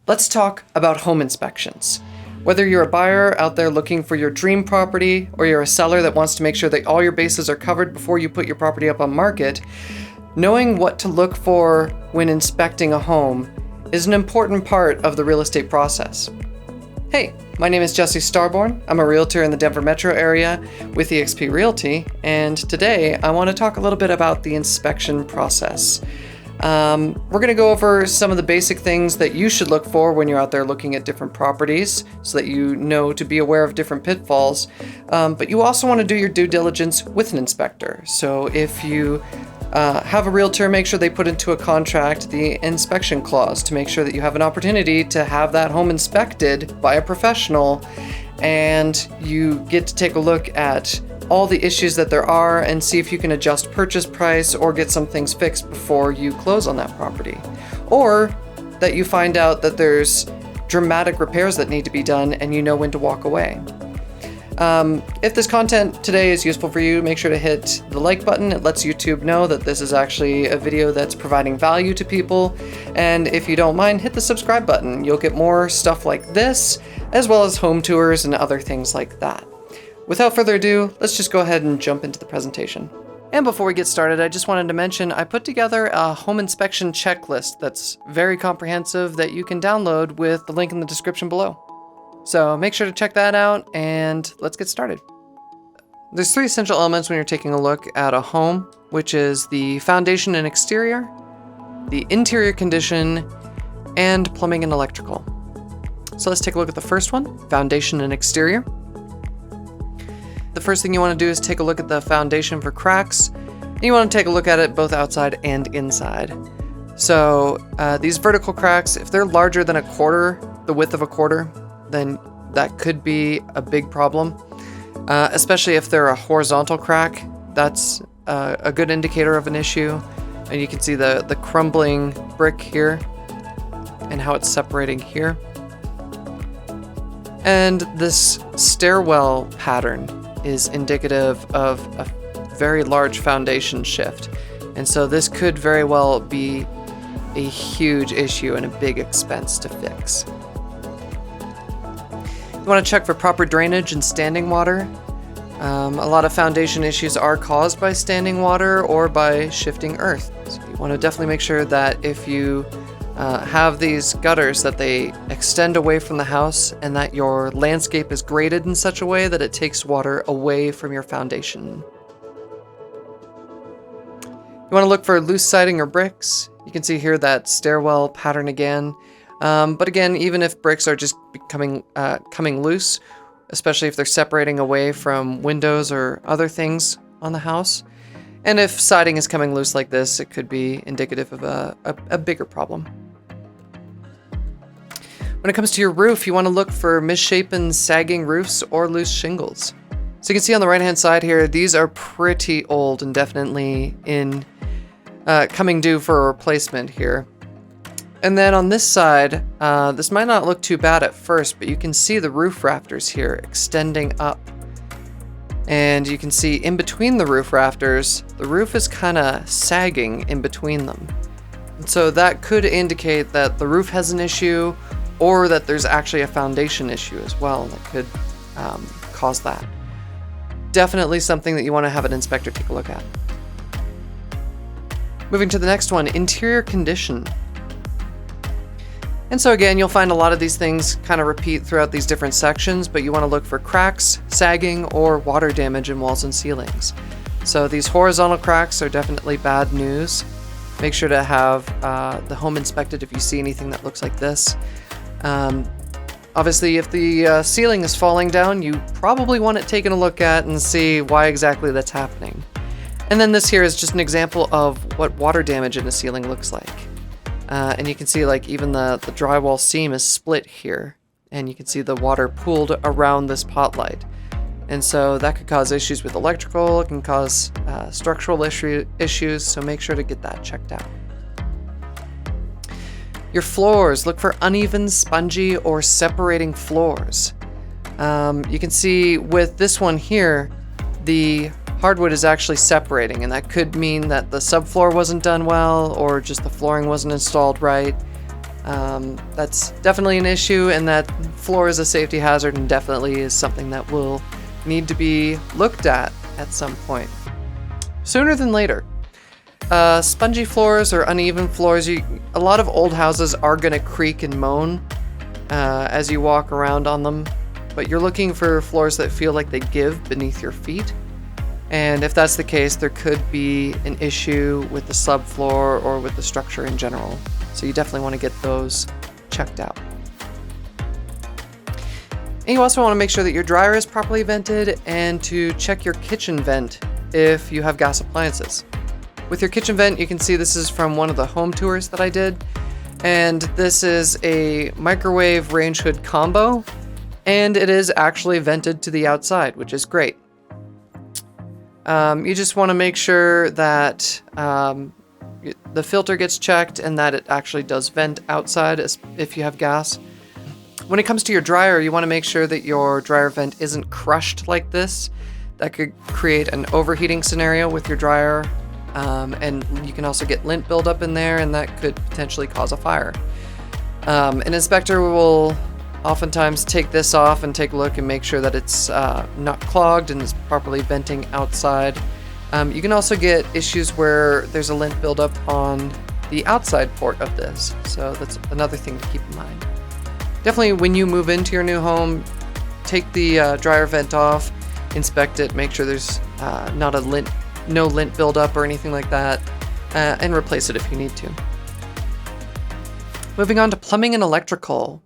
Let's talk about home inspections. Whether you're a buyer out there looking for your dream property, or you're a seller that wants to make sure that all your bases are covered before you put your property up on market, knowing what to look for when inspecting a home is an important part of the real estate process. Hey, my name is Jesse Starborn. I'm a realtor in the Denver metro area with eXp Realty, and today I want to talk a little bit about the inspection process. We're going to go over some of the basic things that you should look for when you're out there looking at different properties so that you know to be aware of different pitfalls. But you also want to do your due diligence with an inspector. So if you have a realtor, make sure they put into a contract the inspection clause to make sure that you have an opportunity to have that home inspected by a professional, and you get to take a look at all the issues that there are and see if you can adjust purchase price or get some things fixed before you close on that property. Or that you find out that there's dramatic repairs that need to be done and you know when to walk away. If this content today is useful for you, make sure to hit the like button. It lets YouTube know that this is actually a video that's providing value to people. And if you don't mind, hit the subscribe button. You'll get more stuff like this, as well as home tours and other things like that. Without further ado, let's just go ahead and jump into the presentation. And before we get started, I just wanted to mention I put together a home inspection checklist that's very comprehensive that you can download with the link in the description below. So make sure to check that out and let's get started. There's 3 essential elements when you're taking a look at a home, which is the foundation and exterior, the interior condition, and plumbing and electrical. So let's take a look at the first one, foundation and exterior. The first thing you want to do is take a look at the foundation for cracks. And you want to take a look at it both outside and inside. So these vertical cracks, if they're larger than a quarter, the width of a quarter, then that could be a big problem. Especially if they're a horizontal crack, that's a good indicator of an issue. And you can see the crumbling brick here and how it's separating here. And this stairwell pattern is indicative of a very large foundation shift. And so this could very well be a huge issue and a big expense to fix. You want to check for proper drainage and standing water. A lot of foundation issues are caused by standing water or by shifting earth. So you want to definitely make sure that if you have these gutters that they extend away from the house and that your landscape is graded in such a way that it takes water away from your foundation. You want to look for loose siding or bricks. You can see here that stairwell pattern again. But again, even if bricks are just coming loose, especially if they're separating away from windows or other things on the house, and if siding is coming loose like this, it could be indicative of a bigger problem. When it comes to your roof, you want to look for misshapen, sagging roofs or loose shingles. So you can see on the right-hand side here, these are pretty old and definitely coming due for a replacement here. And then on this side, this might not look too bad at first, but you can see the roof rafters here extending up. And you can see in between the roof rafters, the roof is kind of sagging in between them. And so that could indicate that the roof has an issue, or that there's actually a foundation issue as well that could cause that. Definitely something that you want to have an inspector take a look at. Moving to the next one, interior condition. And so again, you'll find a lot of these things kind of repeat throughout these different sections, but you want to look for cracks, sagging, or water damage in walls and ceilings. So these horizontal cracks are definitely bad news. Make sure to have the home inspected if you see anything that looks like this. Obviously, if the ceiling is falling down, you probably want it taken a look at and see why exactly that's happening. And then this here is just an example of what water damage in a ceiling looks like. And you can see like even the drywall seam is split here, and you can see the water pooled around this pot light. And so that could cause issues with electrical, it can cause structural issues, so make sure to get that checked out. Your floors, look for uneven, spongy, or separating floors. You can see with this one here, the hardwood is actually separating, and that could mean that the subfloor wasn't done well, or just the flooring wasn't installed right. That's definitely an issue, and that floor is a safety hazard and definitely is something that will need to be looked at some point. Sooner than later. Spongy floors or uneven floors, a lot of old houses are going to creak and moan as you walk around on them, but you're looking for floors that feel like they give beneath your feet. And if that's the case, there could be an issue with the subfloor or with the structure in general. So you definitely want to get those checked out. And you also want to make sure that your dryer is properly vented and to check your kitchen vent if you have gas appliances. With your kitchen vent, you can see this is from one of the home tours that I did. And this is a microwave range hood combo, and it is actually vented to the outside, which is great. You just want to make sure that the filter gets checked and that it actually does vent outside if you have gas. When it comes to your dryer, you want to make sure that your dryer vent isn't crushed like this. That could create an overheating scenario with your dryer. And you can also get lint buildup in there, and that could potentially cause a fire. An inspector will oftentimes take this off and take a look and make sure that it's not clogged and is properly venting outside. You can also get issues where there's a lint buildup on the outside port of this, so that's another thing to keep in mind. Definitely when you move into your new home, take the dryer vent off, inspect it, make sure there's no lint buildup or anything like that, and replace it if you need to. Moving on to plumbing and electrical.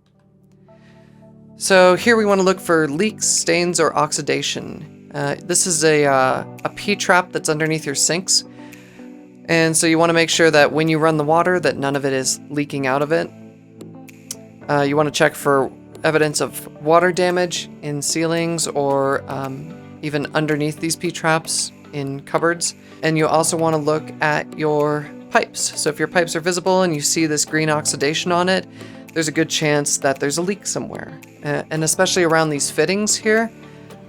So here we want to look for leaks, stains, or oxidation. This is a P-trap that's underneath your sinks. And so you want to make sure that when you run the water that none of it is leaking out of it. You want to check for evidence of water damage in ceilings or even underneath these P-traps in cupboards. And you also want to look at your pipes. So if your pipes are visible and you see this green oxidation on it, there's a good chance that there's a leak somewhere. And especially around these fittings here,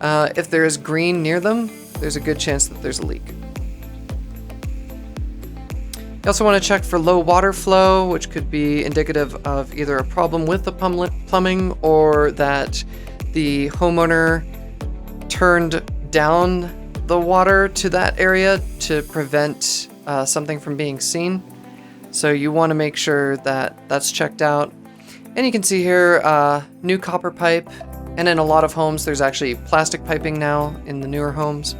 if there is green near them, there's a good chance that there's a leak. You also want to check for low water flow, which could be indicative of either a problem with the plumbing or that the homeowner turned down the water to that area to prevent something from being seen. So you want to make sure that that's checked out. And you can see here new copper pipe, and in a lot of homes there's actually plastic piping now in the newer homes,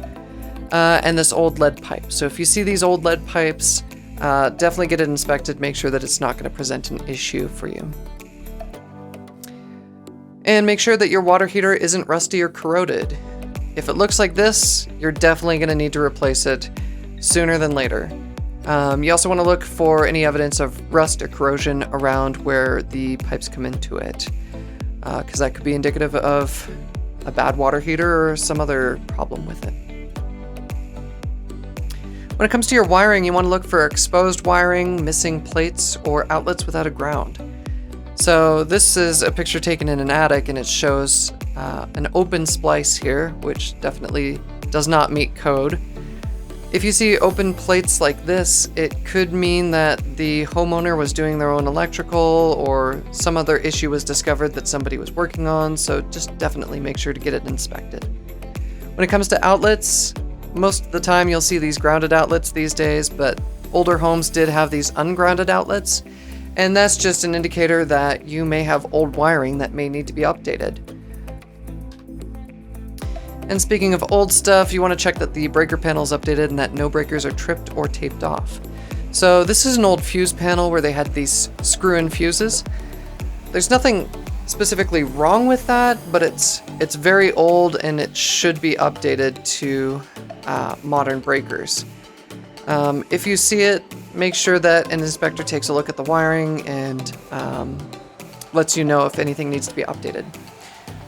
and this old lead pipe. So if you see these old lead pipes, definitely get it inspected, make sure that it's not going to present an issue for you. And make sure that your water heater isn't rusty or corroded. If it looks like this, you're definitely going to need to replace it sooner than later. You also want to look for any evidence of rust or corrosion around where the pipes come into it, because that could be indicative of a bad water heater or some other problem with it. When it comes to your wiring, you want to look for exposed wiring, missing plates, or outlets without a ground. So this is a picture taken in an attic, and it shows an open splice here, which definitely does not meet code. If you see open plates like this, it could mean that the homeowner was doing their own electrical or some other issue was discovered that somebody was working on, so just definitely make sure to get it inspected. When it comes to outlets, most of the time you'll see these grounded outlets these days, but older homes did have these ungrounded outlets, and that's just an indicator that you may have old wiring that may need to be updated. And speaking of old stuff, you want to check that the breaker panel is updated and that no breakers are tripped or taped off. So this is an old fuse panel where they had these screw-in fuses. There's nothing specifically wrong with that, but it's very old and it should be updated to modern breakers. If you see it, make sure that an inspector takes a look at the wiring and lets you know if anything needs to be updated.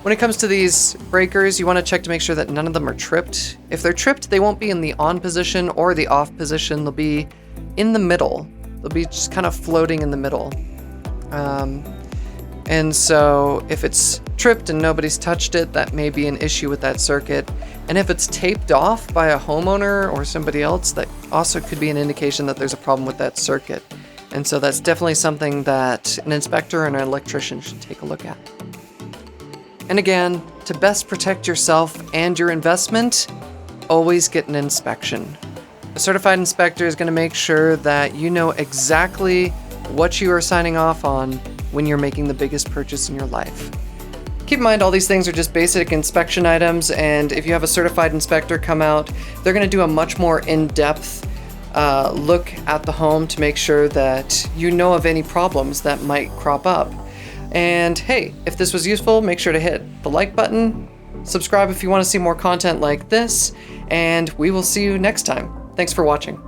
When it comes to these breakers, you want to check to make sure that none of them are tripped. If they're tripped, they won't be in the on position or the off position. They'll be in the middle. They'll be just kind of floating in the middle. And so if it's tripped and nobody's touched it, that may be an issue with that circuit. And if it's taped off by a homeowner or somebody else, that also could be an indication that there's a problem with that circuit. And so that's definitely something that an inspector and an electrician should take a look at. And again, to best protect yourself and your investment, always get an inspection. A certified inspector is going to make sure that you know exactly what you are signing off on when you're making the biggest purchase in your life. Keep in mind, all these things are just basic inspection items, and if you have a certified inspector come out, they're going to do a much more in-depth look at the home to make sure that you know of any problems that might crop up. And hey, if this was useful, make sure to hit the like button, subscribe if you want to see more content like this, and we will see you next time. Thanks for watching.